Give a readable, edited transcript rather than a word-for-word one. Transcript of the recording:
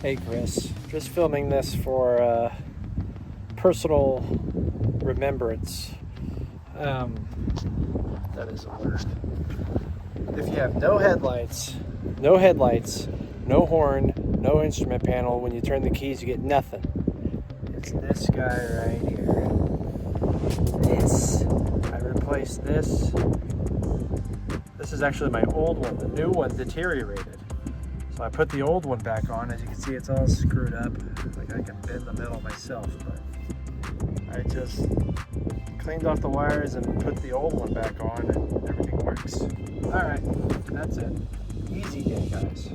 Hey Chris, just filming this for personal remembrance. That is a word. If you have no headlights, no horn, no instrument panel, when you turn the keys you get nothing. It's this guy right here. I replaced this. This is actually my old one. The new one deteriorated. So I put the old one back on. As you can see, it's all screwed up. Like I can bend the metal myself, but I just cleaned off the wires and put the old one back on and everything works. All right, that's it. Easy day, guys.